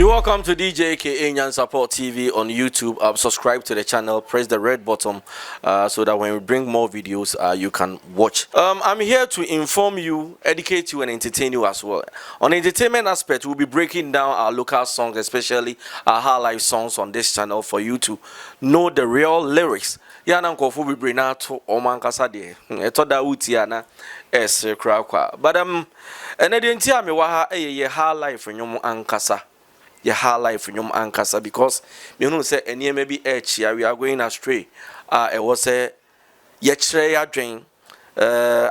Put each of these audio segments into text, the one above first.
You're welcome to DJ Nyan Support TV on YouTube. Subscribe to the channel, press the red button so that when we bring more videos, you can watch. I'm here to inform you, educate you, and entertain you as well. On the entertainment aspect, we'll be breaking down our local songs, especially our HighLife songs on this channel for you to know the real lyrics. Sankofa we bring out to Omankasa de. Etoda utiana krakwa. But and the entire me wa HighLife nyom ankasa. Your HighLife nyom ankasa because me know say enie maybe here we are going astray. It was a yechre adwen.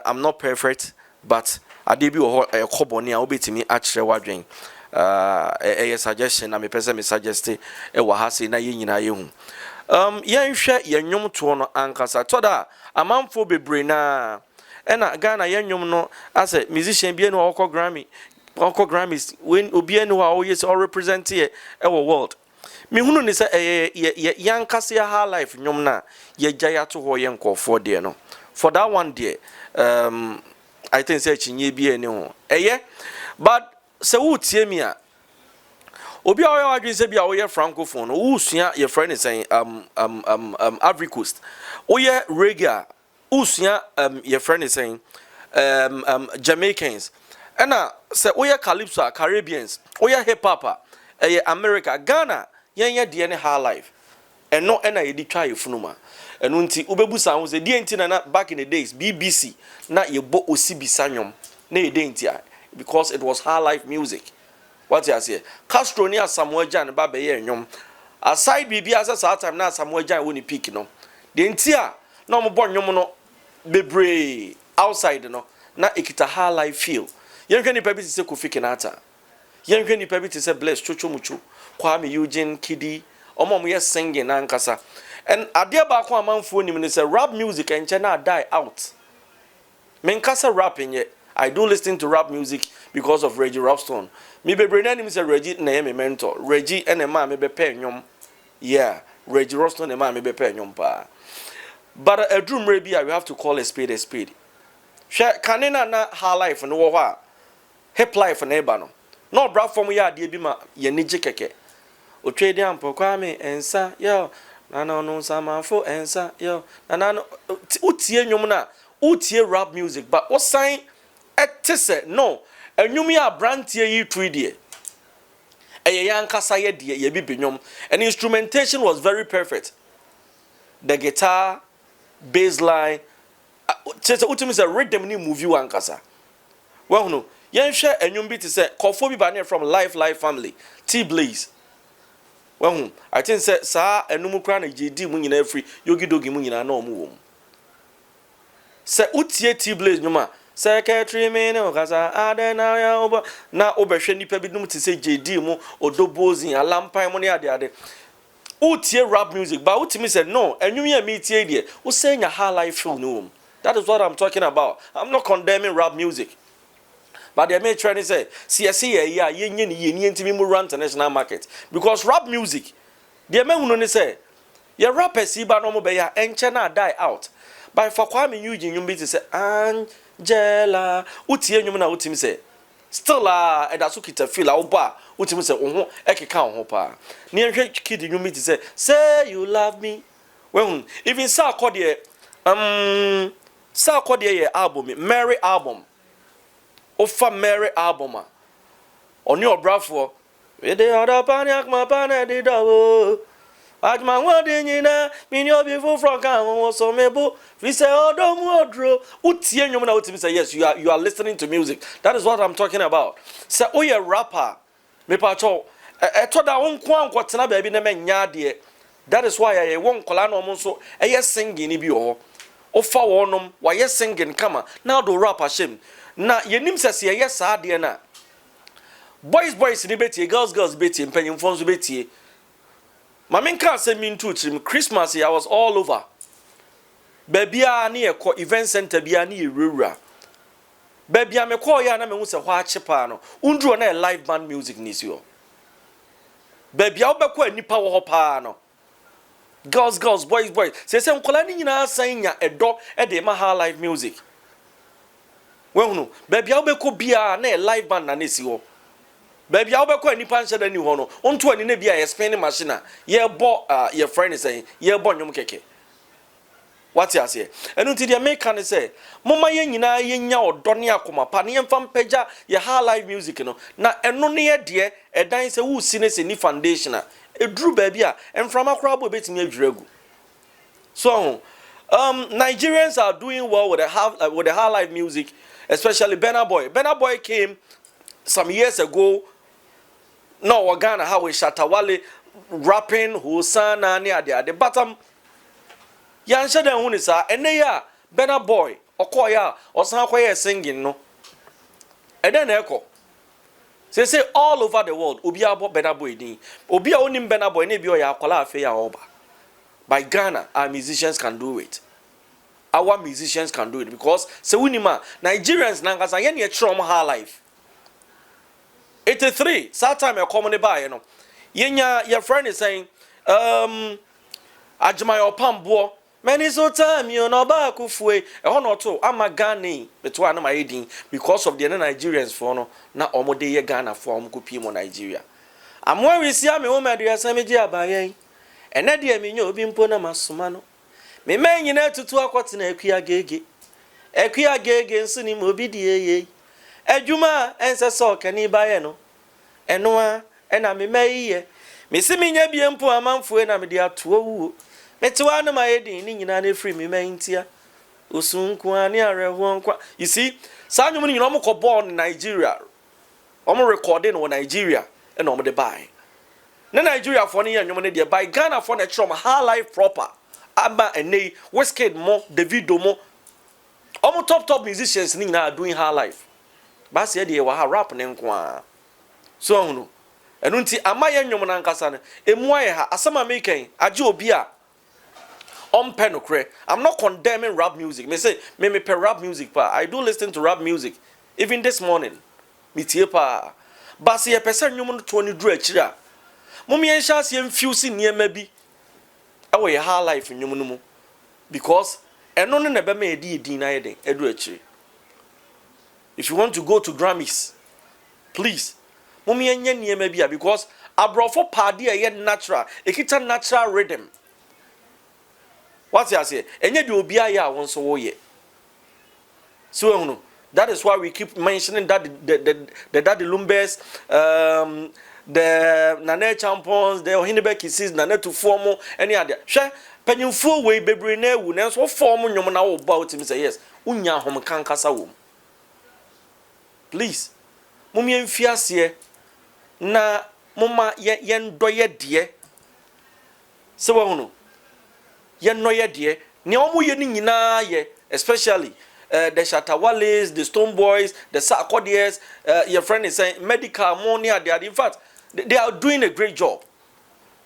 I'm not perfect, but I did be a koboni a obetimi achre wadwen. A suggestion na me pese me suggest e wa ha se na ye nyina ye hu. Yenhwe yenyom to no ankasa toda amanfo bebre na na Ghana yenyom no as a musician bi no okọ Grammy Uncle Grammys when Obiano always all represent here our world. Me hunu ni say yankase HighLife nyom na ye jaya to ho yenko for there no. For that one there I think say chinye bi ene ho. But say wo tie mi a obi a wo adwin say bia wo ye francophone wo sua your friend is saying Ivory Coast. Wo ye reggae wo sua your friend is saying Jamaicans. And say we are calypso Caribbeans, we are hip hop, America, Ghana, yen DNA HighLife, and no ena di try funuma. And unti ubebu sounds a DNT back in the days, BBC, not your bo osibi sanyom, ne dentia, because it was HighLife music. What you say? Castro near Samuel Jan Babe yom. Aside BB as a time now Samuel Jan woni peak no. The entia no mo born yomono bebre outside no, na ikita HighLife feel. Yenkweni pebi ti se Kofi Kenata. Yenkweni pebi ti se Bless Chocho Muchu. Kwame Y3nkyi. Omo ye singing na nkasa. And adia ba kwa amanfo ni me say rap music enche na die out. Me nkasa rapping ye. I do listen to rap music because of Reggie Robstone. Me bebre na ni say Reggie na ye me mentor. Reggie ene ma me be pe nyom. Yeah, Reggie Robstone e ma me be pe nyom pa. But a drum re bia we have to call a spade a spade. Hwe kanena na HighLife no wo ho hip life na eba no no bra from ya de bi ma ye nije keke o trade am Kwame ensa yo na no samafo ensa yo na no utie nwom na utie rap music but what sign etese no enwom ya brantie yi trade eye yankasa ye de ye bi benwom and instrumentation was very perfect. The guitar bass line chese utimi say rhythm ni movie wankasa well no yenhwe enwum bi te say kofo bi ba ne from life family T Blaze well I think say sa enum kra na JD mu nyina free yogi dogi mu nyina na omu wom say utie T Blaze nyuma secretary me no kasa adena ya oba na obehwe nipa bi num te say JD mu odobozin alampan mu ne ade utie rap music but utimi say no enwum ya me tie de wo say nya HighLife feel no wom. That is what I'm talking about. I'm not condemning rap music. But they may try to say, ye run international market. Because rap music, they may want to say, your rappers see but no more be and China die out. But for Kwame Eugene, you meet to say, Angela, utie you na utim say. Still edasukita feel oba utim say, eke ka hopa. Near kid you meet to say you love me. Well, even sa call Sa kwade ye album Mary album ofa Mary album a oni obrafo we dey other panic ma pana dey do ajma wode nyina mini obi from kan won so mebo we say odomu odro utie nwom na utimi say yes you are listening to music. That is what I'm talking about. Say o ye rapper me pa cho to da won ko ankotena ba bi na menya de. That is why I won kola no mo so eye singing ni bi o ofa wonom wa ye singing kama now do rap ashem na yenim sese ye sa de na boys ni betie girls betie mpanyimfo nso betie mama nka say me ntu trim Christmas I was all over babia na ye ko event center bia na ye rewura babia me ko ya na me hu se ho achepa no undro na live band music ni si o babia obekọ anipa wo ho pa no girls boys say nkola ni nyina san nya edo e de ma HighLife music well no baby obeko bia na live band na nesi ho baby a wobekọ nipa nhyɛ da ni hɔ no onto ani na bia yɛ spinning machine a ye bɔ your friend is saying ye bɔ nwom keke what you say enu ti de make kan say moma ye nyina ye nya odɔ ne akoma pa ne yɛmfa mpagya ye high life music no na eno ne ye de ɛdan sɛ wo si ne se ni foundation a eduru baby a emframa kora bo betimi adwiragu so Nigerians are doing well with the high life music, especially Burna Boy. Burna Boy came some years ago. No, Ghana how we Shatawale rapping Hosanna near the bottom. Yansha de Hunisa, and they are Burna Boy, Okoya, or Sankofa singing no. And then echo. Say all over the world, Ubia Burna Boy ni. Ubia onim Burna Boy ne biyo ya kola afe ya oba. By Ghana, our musicians can do it. Our musicians can do it because Sewunima Nigerians nankasa yen ye trauma high life. 83, that time you're coming by, you know. Your friend is saying, Ajmayo Pambo, many so time you know back ufwe, a honor to Amagani, between my eating because of the Nigerians for no, not Omode Ghana form Kupimo Nigeria. I'm where we see me home at the Asamedia by and that dear me no being pona masumano. Me man you know to 2 quarts in a queer gege. A queer gege and sunny mobidi. Ejuma ense so kani baye no eno a na me maye me se me nya biempo amanfo na me de ato wu me te wa na maye din ni nyina na free me mantia osunku ani areho nkwa you see sanyo ni nyina omo ko born in Nigeria omo recording in Nigeria and omo de buy na Nigeria for ni nyom ne de buy Ghana for na chrom high life proper aba enei Wizkid mo Davido mo omo top musicians ni nyina doing high life basi de wa ha rap ne nko so hunu enu nti amaye nwom na nkasa ne emu aye ha asama meken age obi a ompe no kre. I'm not condemning rap music. Me say me per rap music pa. I do listen to rap music even this morning. Me tie pa basi ye pese nwom no to ni duru akira mum ye hya se mfuse niema bi e wo ye high life nwom no mu because eno ne be ma edin na ye den edu akiri. If you want to go to Grammys, please, mummy and ye may be because I brought for party a natural, a natural rhythm. What's I say? And yet you'll be a once a year. So that is why we keep mentioning that the Daddy Lumbes, the Nane Champons, the Hinebe Kisses, Nane to form any other. Share penny full way, baby, ne, so form on your now about him say yes. Unya home can casa womb. Please, mummy and fiasie na mama yen doye dear. So, yen no ye dear, ni omu ye nyina ye, especially the Shatawales, the Stone Boys, the Sarkodiers, your friend is saying medical money. They are in fact they are doing a great job.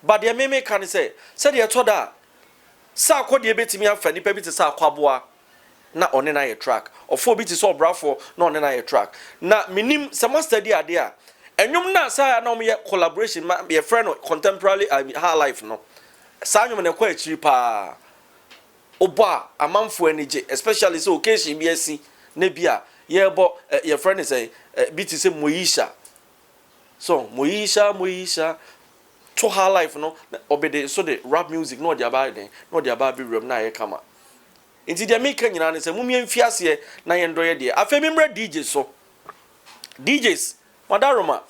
But the meme can say they told that Sarkodier betimi afa ni pebi te Sarkwaboa. Na one na ye track or 4 bit so brafo na one na ye track na minim some study ade a enwom na sa na me collaboration my friend contemporary high life no sa nwom na kwa akiri pa oba amanfo anije especially so occasion bi asi na bia ye bo your friend is say bit say Moisha so Moisha to high life no obede so the rap music no dia ba den no dia ba bi rem na ye kama. Inti de make nyina ne se mumie mfiase na ye ndoye de afemimra DJs so DJs madaroma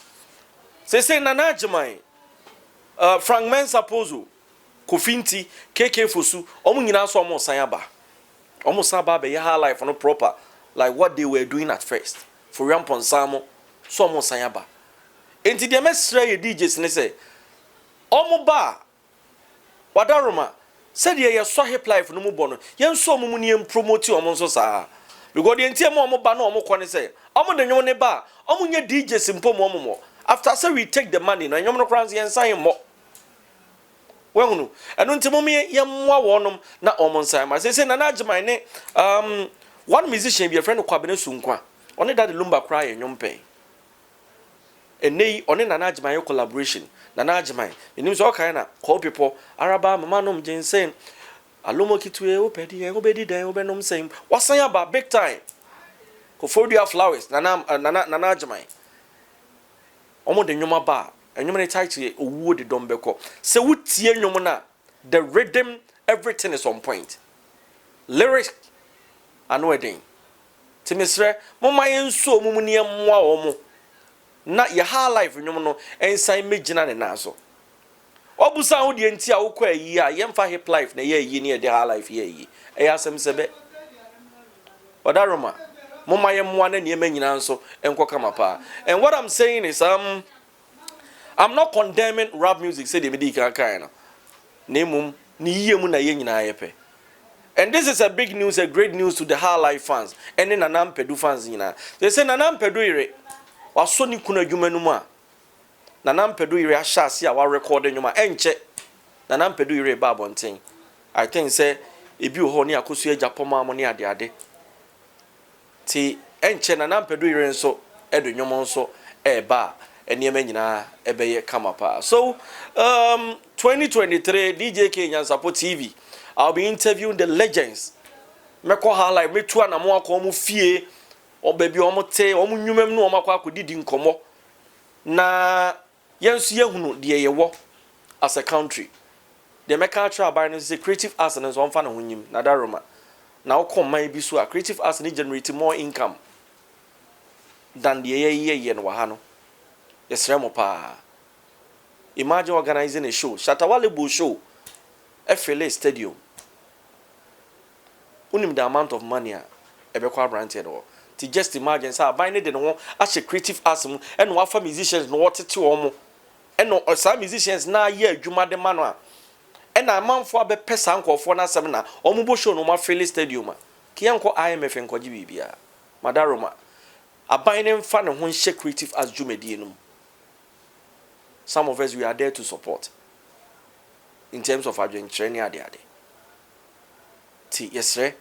se na najman Frank Mensa Pozo Kofinti KK Fosu omu nyina so omu san aba omu san ba be ye high life no proper like what they were doing at first for rampon samo so omu san aba inti de mesra ye DJs ne se omu ba wadaroma said ye so hip life no mu bono yen so mu ni promote omo so saa because the entie mo ba na omo kone say omo de nwon ne ba omo nya DJ simpo mo after say we take the money na nwom no kran yen san mo wehunu eno nti mo me ye mwa wonom na omo san ma say na najman ne one musician be a friend kwabene sunkwa one that the lumba cry nwom pen enei one na najman collaboration na najman enim so kan na call people araba mama nom jensen alomo kitue opedi en obedi dan obenom sem wasan aba big time ko fodia flowers na najman omo de nnwoma ba nnwoma ne title owuo de dom beko se wutie nnwom na the rhythm everything is on point lyrics ano edin timisre moma yenso omumu ne mmoa omo na ye HighLife nnwom no ensan megina ne naso obusa ho de nti a wokɔ ayi a yemfa HighLife na ye ayi ne de HighLife ye ayi asem sebe odaroma moma yemmoa na ne nyina nso enko kama pa. And what I'm saying is I'm not condemning rap music say the medical kind nemum ni yemu na ye nyina yepe. And this is a big news, a great news to the HighLife fans and then Nanam Pedu fans nyina. They say Nanam Pedu ire waso ni kuna dwuma no mu a Nanam Pedu ire ahya wa record nyuma enche Nanam Pedu ire ba bonten. I think say ebi ho ni akosu agapoma mo ni ade ti enche Nanam Pedu ire nso edo nyomo nso ba enema nyina ebeye kama pa. So 2023 DJK Nyansapo TV, I'll be interviewing the legends. Meko HighLife metu anamo akomu fie o baby omo te omo nwumam no omo akwa akodi nkomo na yensu yehunu de yewo as a country. The meka tra ban is a creative arts and so mfa na hunyim na daroma na okomman bi so a creative arts ni generate more income than the ye no wa ha no. Yesremo pa. Imagine organizing a show, Shatawale Bull show, FLA Stadium. Unim the amount of money ebekwa granted or to just imagine say buying it no as a creative arts and no for musicians no what to omo and no some musicians na ye adwuma de mano and na manfo abepe Sankofa na sem na omo bo show no ma FLA Stadium kiyanko IMF enkoji bibia madaroma abayin fa ne ho nhye creative arts dwumadi enum. Some of us we are there to support in terms of our training ade. Ti yesre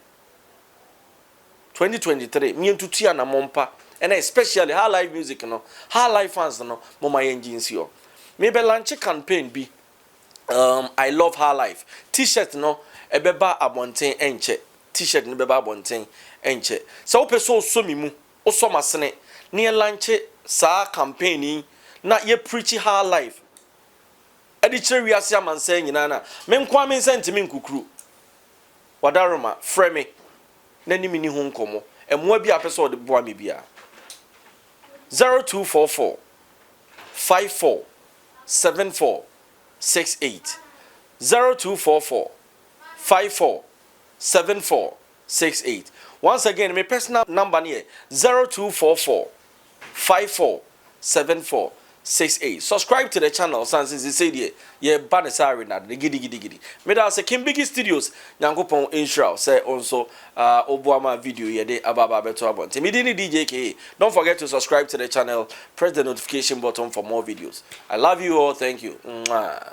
2023 me ntutu ya na mompa and especially HighLife music no HighLife fans no moma yenjinsi yo me be launch campaign bi I love HighLife t-shirt no ebeba abonten enche t-shirt no beba abonten enche so opeso so mi mu oso masene ne launch sa campaign na ye preach HighLife edi kire wiase amansa nyina na me nkwa me nsentimi nkukuru wadaroma frame na ni mini hu nkomo emwa bi apeso de boa me bia 0244 54 74 68 0244 54 74 68. Once again, my personal number here 0244 54 74 68. Subscribe to the channel since he said ye banesari na the gidi. Me da say Kimbigi Studios Nyankopon Inshallah say also obuama video ye de ababa beto abonte. Me dini DJK. Don't forget to subscribe to the channel, press the notification button for more videos. I love you all. Thank you. Mwah.